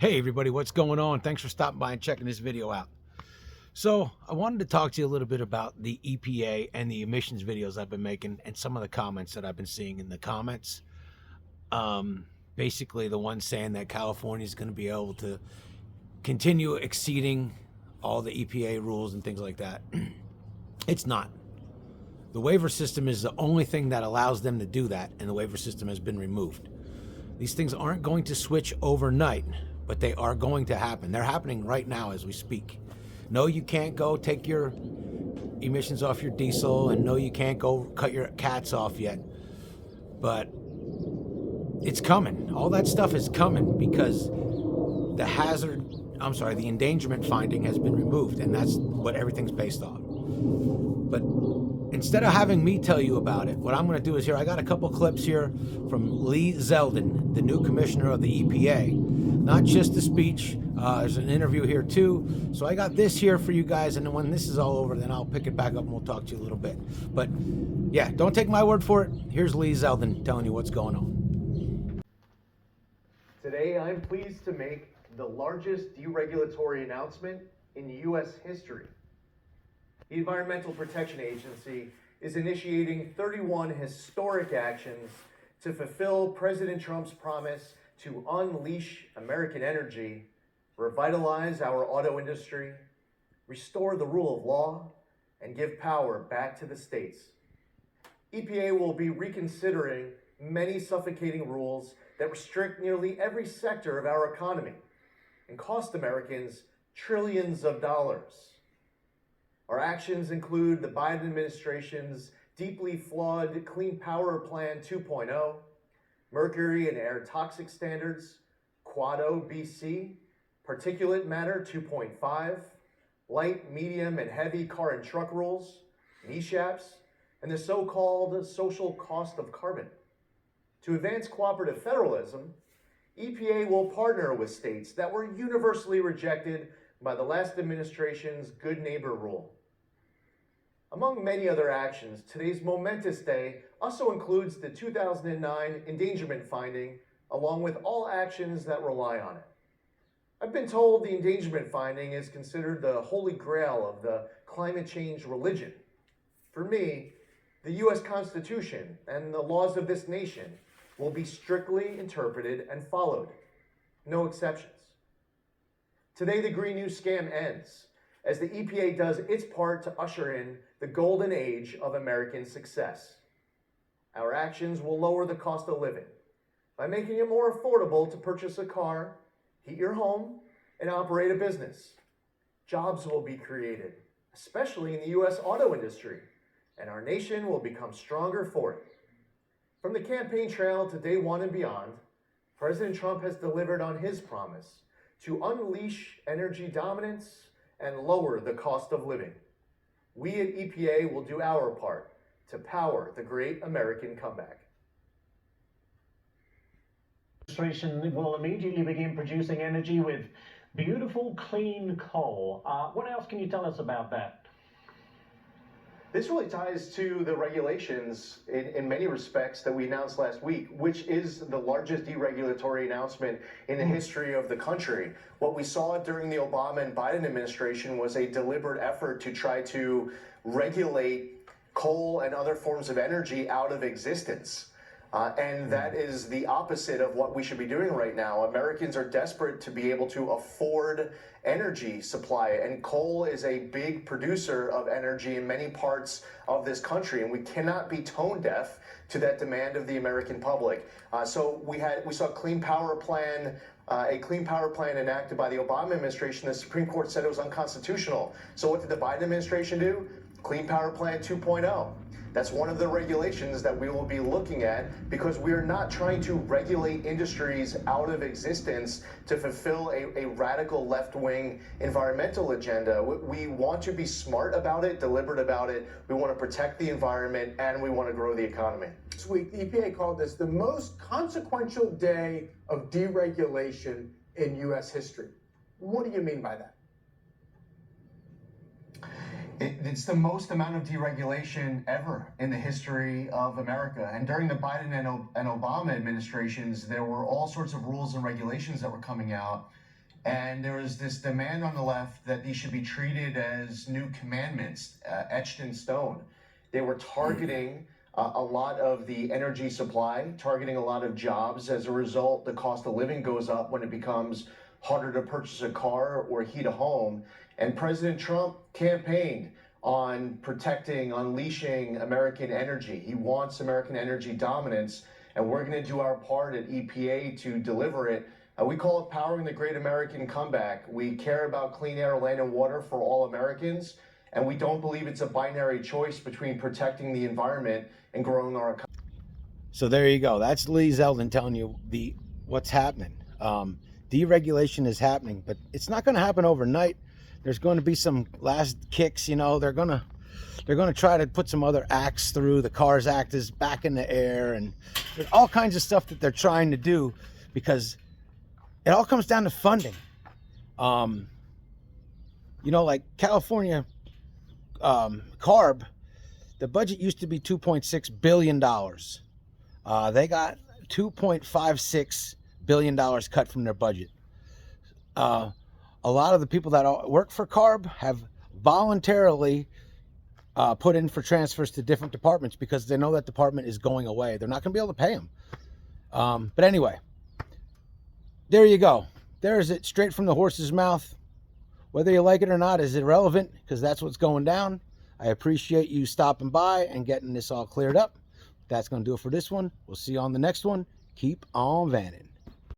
Hey everybody, what's going on? Thanks for stopping by and checking this video out. So I wanted to talk to you a little bit about the EPA and the emissions videos I've been making and some of the comments that I've been seeing in the comments. Basically the one saying that California is going to be able to continue exceeding all the EPA rules and things like that. It's not. The waiver system is the only thing that allows them to do that, and the waiver system has been removed. These things aren't going to switch overnight, but they are going to happen. They're happening right now as we speak. No, you can't go take your emissions off your diesel, and no, you can't go cut your cats off yet. But it's coming. All that stuff is coming because the endangerment finding has been removed, and that's what everything's based on. But instead of having me tell you about it, what I'm going to do is I got a couple clips here from Lee Zeldan, the new commissioner of the EPA. Not just the speech, there's an interview here too. So I got this here for you guys, and then when this is all over, then I'll pick it back up and we'll talk to you a little bit. But yeah, don't take my word for it. Here's Lee Zeldan telling you what's going on. Today, I'm pleased to make the largest deregulatory announcement in U.S. history. The Environmental Protection Agency is initiating 31 historic actions to fulfill President Trump's promise to unleash American energy, revitalize our auto industry, restore the rule of law, and give power back to the states. EPA will be reconsidering many suffocating rules that restrict nearly every sector of our economy and cost Americans trillions of dollars. Our actions include the Biden administration's deeply flawed Clean Power Plan 2.0, mercury and air toxic standards, Quad-O BC, particulate matter 2.5, light, medium, and heavy car and truck rules, NESHAPs, and the so-called social cost of carbon. To advance cooperative federalism, EPA will partner with states that were universally rejected by the last administration's Good Neighbor rule. Among many other actions, today's momentous day also includes the 2009 endangerment finding, along with all actions that rely on it. I've been told the endangerment finding is considered the holy grail of the climate change religion. For me, the U.S. Constitution and the laws of this nation will be strictly interpreted and followed. No exceptions. Today, the Green New Scam ends as the EPA does its part to usher in the golden age of American success. Our actions will lower the cost of living by making it more affordable to purchase a car, heat your home, and operate a business. Jobs will be created, especially in the U.S. auto industry, and our nation will become stronger for it. From the campaign trail to day one and beyond, President Trump has delivered on his promise to unleash energy dominance and lower the cost of living. We at EPA will do our part to power the great American comeback. Administration will immediately begin producing energy with beautiful, clean coal. What else can you tell us about that? This really ties to the regulations in many respects that we announced last week, which is the largest deregulatory announcement in the history of the country. What we saw during the Obama and Biden administration was a deliberate effort to try to regulate coal and other forms of energy out of existence. And that is the opposite of what we should be doing right now. Americans are desperate to be able to afford energy supply, and coal is a big producer of energy in many parts of this country, and we cannot be tone deaf to that demand of the American public. So we saw a Clean Power Plan enacted by the Obama administration. The Supreme Court said it was unconstitutional. So what did the Biden administration do? Clean Power Plan 2.0. That's one of the regulations that we will be looking at, because we are not trying to regulate industries out of existence to fulfill a radical left-wing environmental agenda. We want to be smart about it, deliberate about it. We want to protect the environment, and we want to grow the economy. This week, the EPA called this the most consequential day of deregulation in U.S. history. What do you mean by that? It's the most amount of deregulation ever in the history of America. And during the Biden and Obama administrations, there were all sorts of rules and regulations that were coming out And there was this demand on the left that these should be treated as new commandments, etched in stone. They were targeting a lot of the energy supply, targeting a lot of jobs. As a result, the cost of living goes up when it becomes harder to purchase a car or heat a home. And President Trump campaigned on protecting, unleashing American energy. He wants American energy dominance, and we're going to do our part at EPA to deliver it. We call it powering the great American comeback. We care about clean air, land, and water for all Americans, and we don't believe it's a binary choice between protecting the environment and growing our economy. So there you go. That's Lee Zeldan telling you what's happening. Deregulation is happening, but it's not going to happen overnight. There's going to be some last kicks. You know, they're going to try to put some other acts through. The CARS Act is back in the air, and there's all kinds of stuff that they're trying to do because it all comes down to funding. You know, like California CARB, the budget used to be $2.6 billion. They got $2.56 billion cut from their budget. A lot of the people that work for CARB have voluntarily put in for transfers to different departments because they know that department is going away. They're not going to be able to pay them. But anyway, there you go. There's it, straight from the horse's mouth. Whether you like it or not is irrelevant because that's what's going down. I appreciate you stopping by and getting this all cleared up. That's going to do it for this one. We'll see you on the next one. Keep on vanning.